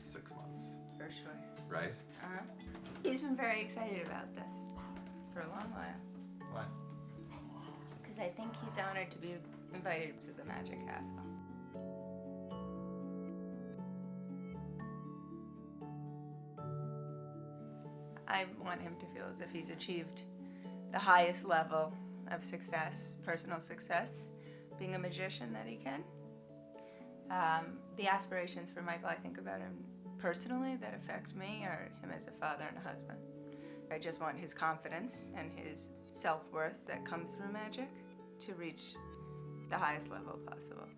6 months, For sure. right? He's been very excited about this for a long while. Why? Because I think he's honored to be invited to the Magic Castle. I want him to feel as if he's achieved the highest level of success, personal success, being a magician that he can. The aspirations for Michael, I think about him personally that affect me are him as a father and a husband. I just want his confidence and his self-worth that comes through magic to reach the highest level possible.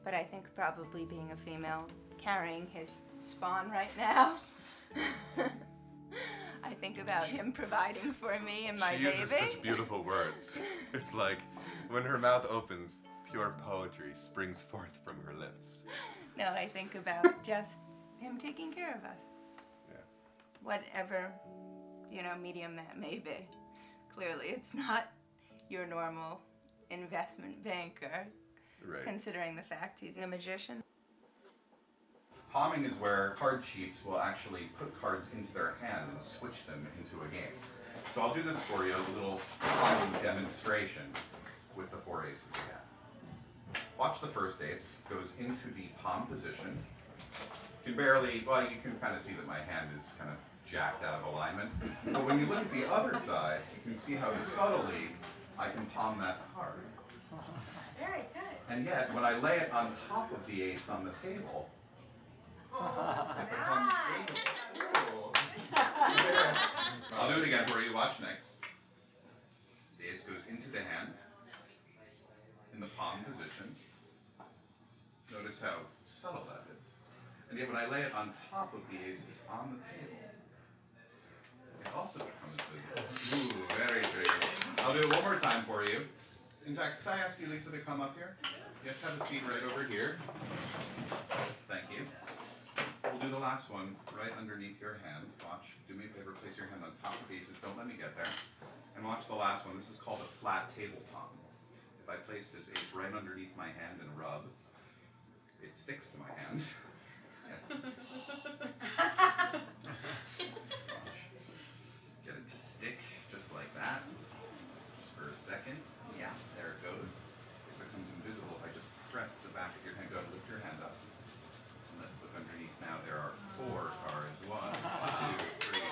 But I think probably being a female carrying his spawn right now, I think about him providing for me and my baby. She uses such beautiful words. It's like when her mouth opens, pure poetry springs forth from her lips. No, I think about just him taking care of us. Yeah. Whatever, medium that may be. Clearly, it's not your normal investment banker, Right. considering the fact he's a magician. Palming is where card cheats will actually put cards into their hand and switch them into a game. So I'll do this for you, a little palming demonstration with the 4 aces again. Watch the first ace, goes into the palm position. You can barely, well, you can kind of see that my hand is kind of jacked out of alignment. But when you look at the other side, you can see how subtly I can palm that card. Very good. And yet, when I lay it on top of the ace on the table, it becomes visible. I'll do it again for you. Watch next. The ace goes into the hand in the palm position. Notice how subtle that is. And yet when I lay it on top of the aces on the table, it also becomes visible. Ooh, very good. I'll do it one more time for you. In fact, could I ask you, Lisa, to come up here? Yes, have a seat right over here. Thank you. We'll do the last one right underneath your hand. Watch. Do me a favor, place your hand on top of the aces. Don't let me get there. And watch the last one. This is called a flat table palm. If I place this ace right underneath my hand and rub, it sticks to my hand. Yes. Watch. Get it to stick just like that. Just for a second. Yeah, there it goes. It becomes invisible if I just press the back of your hand. Go ahead, lift your hand up. And let's look underneath now. There are 4 cards. 1, 2, 3.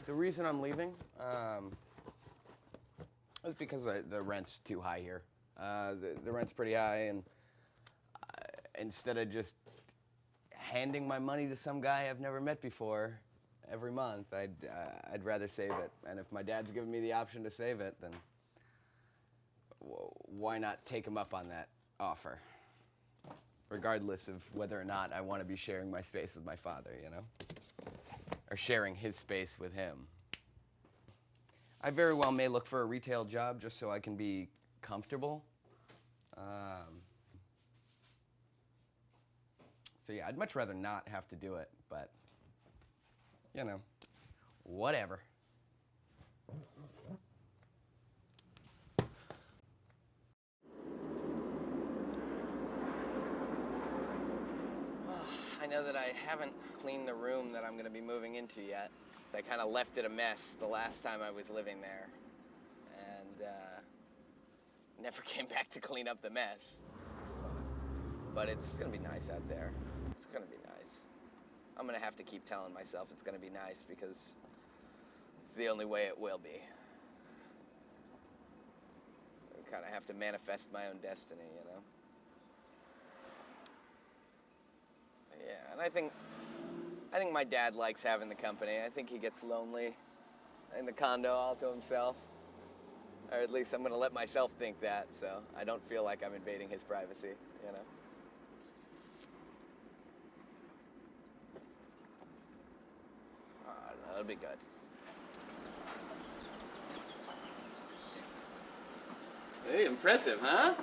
The reason I'm leaving is because the rent's too high here. The rent's pretty high, and instead of just handing my money to some guy I've never met before every month, I'd rather save it. And if my dad's giving me the option to save it, then why not take him up on that offer? Regardless of whether or not I want to be sharing my space with my father, you know? Or sharing his space with him. I very well may look for a retail job just so I can be comfortable. So yeah, I'd much rather not have to do it, but, you know, whatever. I know that I haven't cleaned the room that I'm going to be moving into yet. I kind of left it a mess the last time I was living there, and never came back to clean up the mess. But it's going to be nice out there. It's going to be nice. I'm going to have to keep telling myself it's going to be nice because it's the only way it will be. I kind of have to manifest my own destiny, you know? Yeah, and I think my dad likes having the company. I think he gets lonely in the condo all to himself. Or at least I'm going to let myself think that, so I don't feel like I'm invading his privacy, you know? That'll be good. Hey, impressive, huh?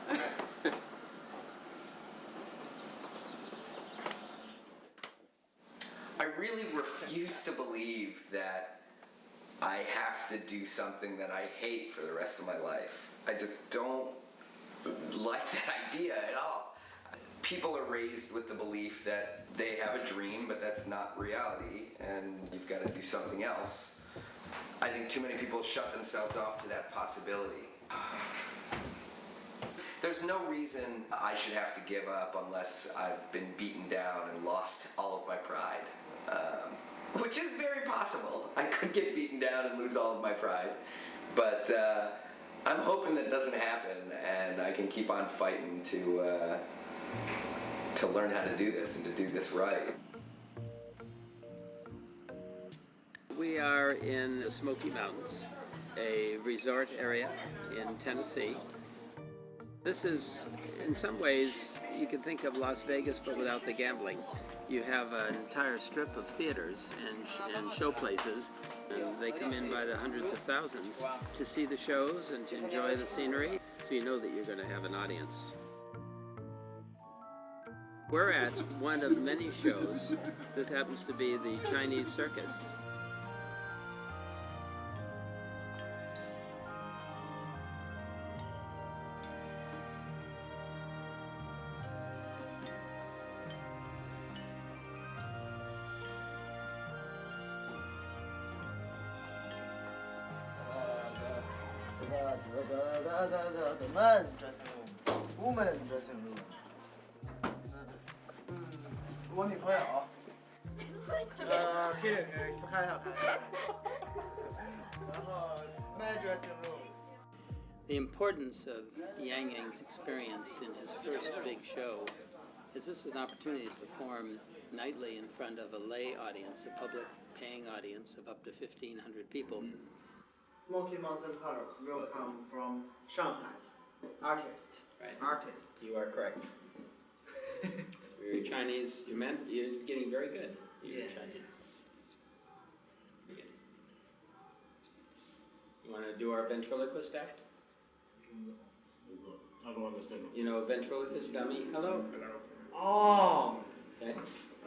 I really refuse to believe that I have to do something that I hate for the rest of my life. I just don't like that idea at all. People are raised with the belief that they have a dream, but that's not reality, and you've got to do something else. I think too many people shut themselves off to that possibility. There's no reason I should have to give up unless I've been beaten down and lost all of my pride. Which is very possible. I could get beaten down and lose all of my pride. But I'm hoping that doesn't happen, and I can keep on fighting to learn how to do this and to do this right. We are in the Smoky Mountains, a resort area in Tennessee. This is, in some ways, you can think of Las Vegas, but without the gambling. You have an entire strip of theaters and show places, and they come in by the hundreds of thousands to see the shows and to enjoy the scenery, so you know that you're going to have an audience. We're at one of many shows. This happens to be the Chinese circus. The men's dressing room, women's dressing room. 我女朋友。可以开一下。然后 my dressing room. The importance of Yang Yang's experience in his first big show is this is an opportunity to perform nightly in front of a lay audience, a public paying audience of up to 1,500 people. Smoky Mountain Colors will come from Shanghai's artist. Right. Artist. You are correct. You're Chinese. You're getting very good. You're Chinese. You want to do our ventriloquist act? You know a ventriloquist dummy? Hello? Oh. Okay.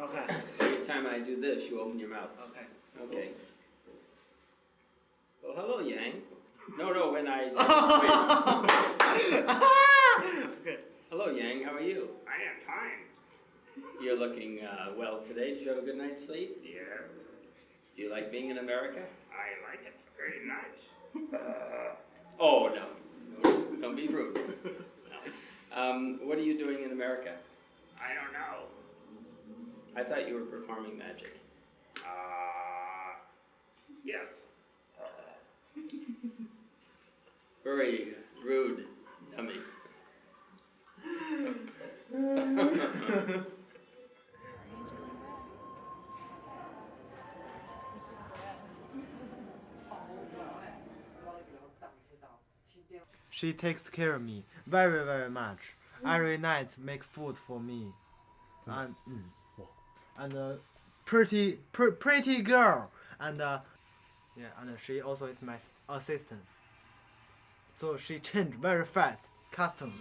Okay. Every time I do this, you open your mouth. Okay. Okay. Well, hello, Yang. No, when I... Okay. Hello, Yang. How are you? I am fine. You're looking well today. Did you have a good night's sleep? Yes. Do you like being in America? I like it. Very nice. Oh, no. Don't be rude. No. What are you doing in America? I don't know. I thought you were performing magic. Yes. Very rude, dummy. She takes care of me very, very much. Every night make food for me. And pretty girl. And and she also is my assistant. So she changed very fast customs.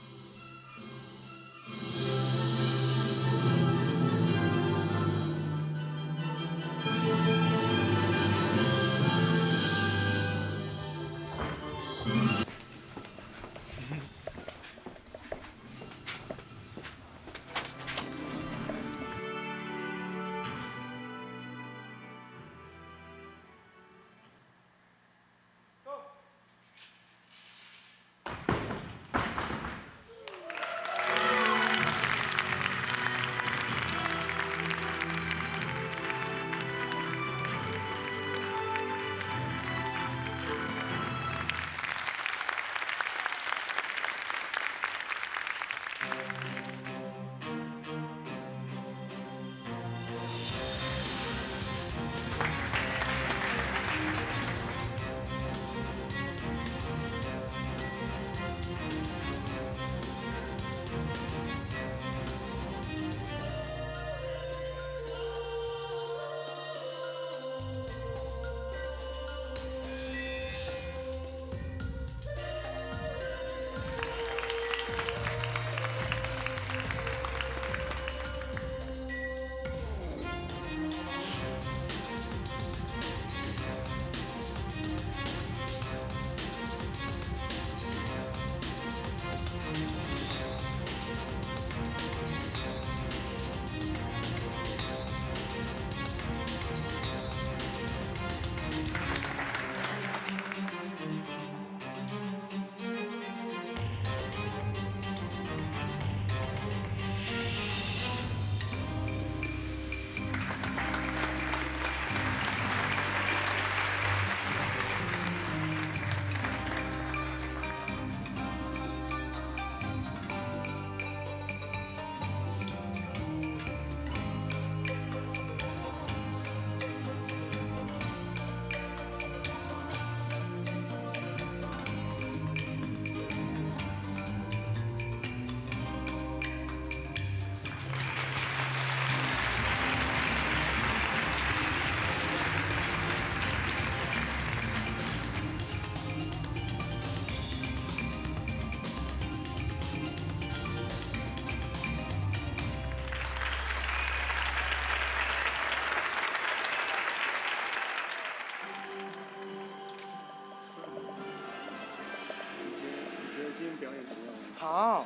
今天表演怎么样？好，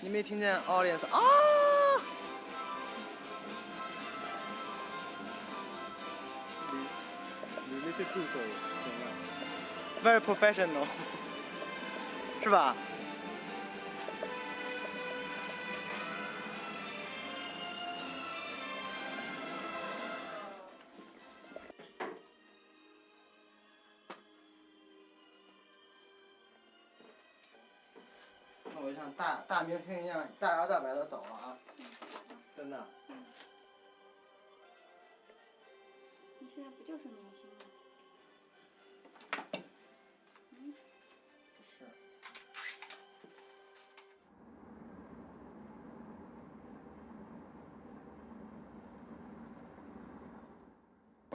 你没听见 audience 啊？你那些助手怎么样？ Very professional， 是吧？那我像大明星一样大摇大摆的走了啊，真的。你现在不就是明星吗？是。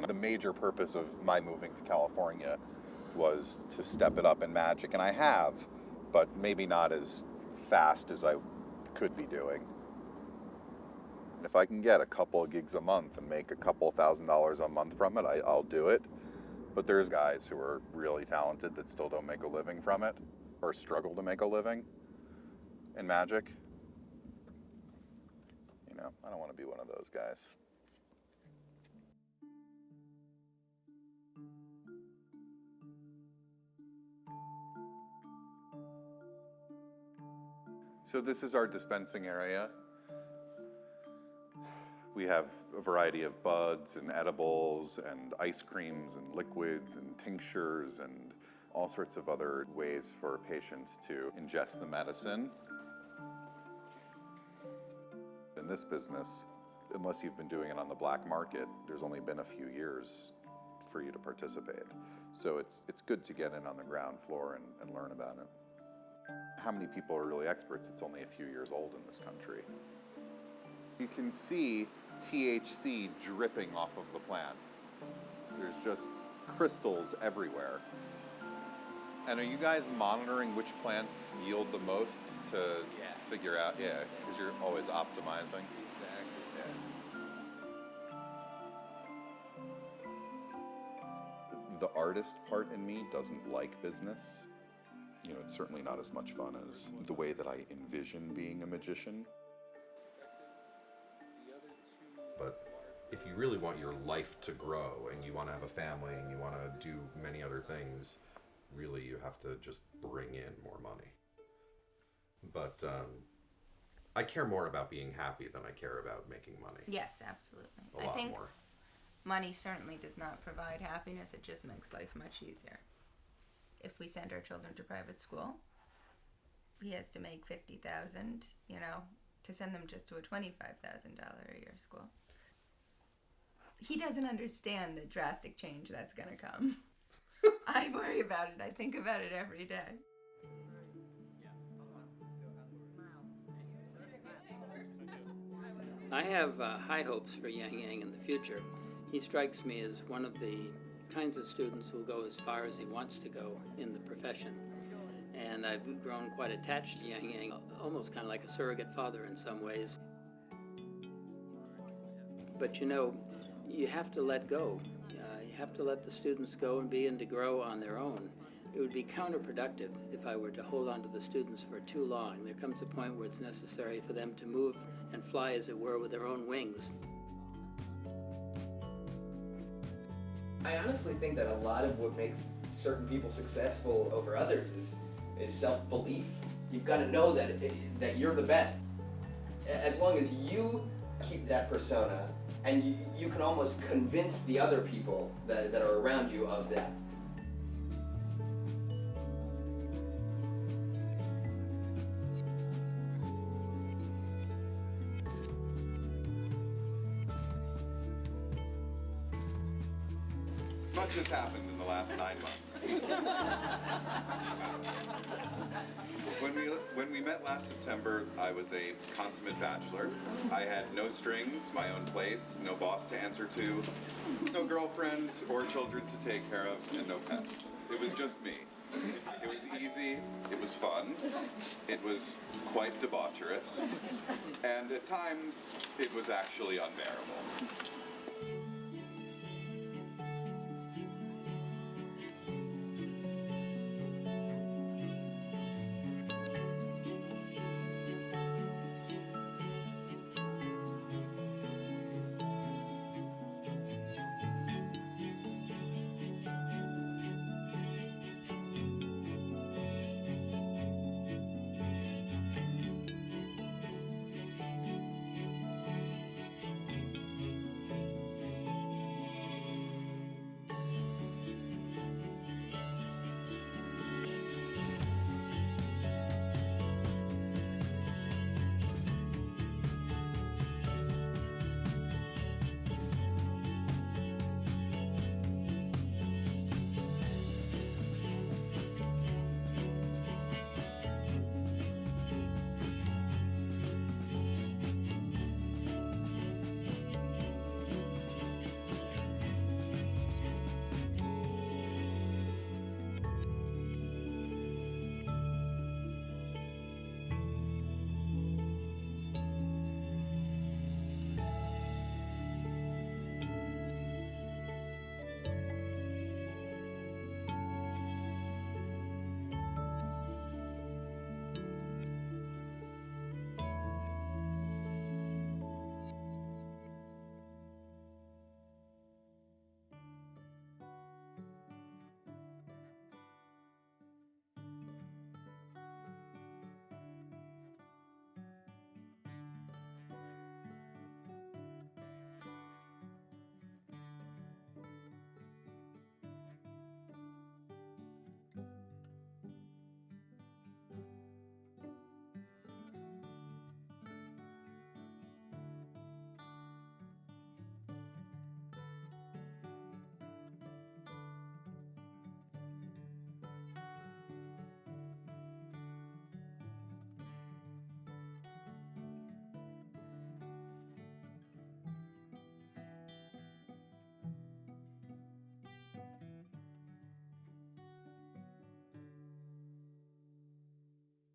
The major purpose of my moving to California was to step it up in magic, and I have, but maybe not as fast as I could be doing. And if I can get a couple of gigs a month and make a couple $1,000s a month from it, I'll do it. But there's guys who are really talented that still don't make a living from it, or struggle to make a living in magic. You know, I don't want to be one of those guys. So this is our dispensing area. We have a variety of buds and edibles and ice creams and liquids and tinctures and all sorts of other ways for patients to ingest the medicine. In this business, unless you've been doing it on the black market, there's only been a few years for you to participate. So it's good to get in on the ground floor and learn about it. How many people are really experts? It's only a few years old in this country. You can see THC dripping off of the plant. There's just crystals everywhere. And are you guys monitoring which plants yield the most to figure out? Yeah, because you're always optimizing. Exactly. Yeah. The artist part in me doesn't like business. You know, it's certainly not as much fun as the way that I envision being a magician. But if you really want your life to grow and you want to have a family and you want to do many other things, really you have to just bring in more money. But I care more about being happy than I care about making money. Yes, absolutely. A lot more. Money certainly does not provide happiness. It just makes life much easier. If we send our children to private school, he has to make $50,000, you know, to send them just to a $25,000 a year school. He doesn't understand the drastic change that's going to come. I worry about it. I think about it every day. I have high hopes for Yang Yang in the future. He strikes me as one of the kinds of students who will go as far as he wants to go in the profession. And I've grown quite attached to Yang Yang, almost kind of like a surrogate father in some ways. But you know, you have to let go. You have to let the students go and begin to grow on their own. It would be counterproductive if I were to hold on to the students for too long. There comes a point where it's necessary for them to move and fly, as it were, with their own wings. I honestly think that a lot of what makes certain people successful over others is self-belief. You've got to know that you're the best. As long as you keep that persona, and you can almost convince the other people that are around you of that. Much has happened in the last 9 months. When we met last September, I was a consummate bachelor. I had no strings, my own place, no boss to answer to, no girlfriend or children to take care of, and no pets. It was just me. It was easy, it was fun, it was quite debaucherous, and at times it was actually unbearable.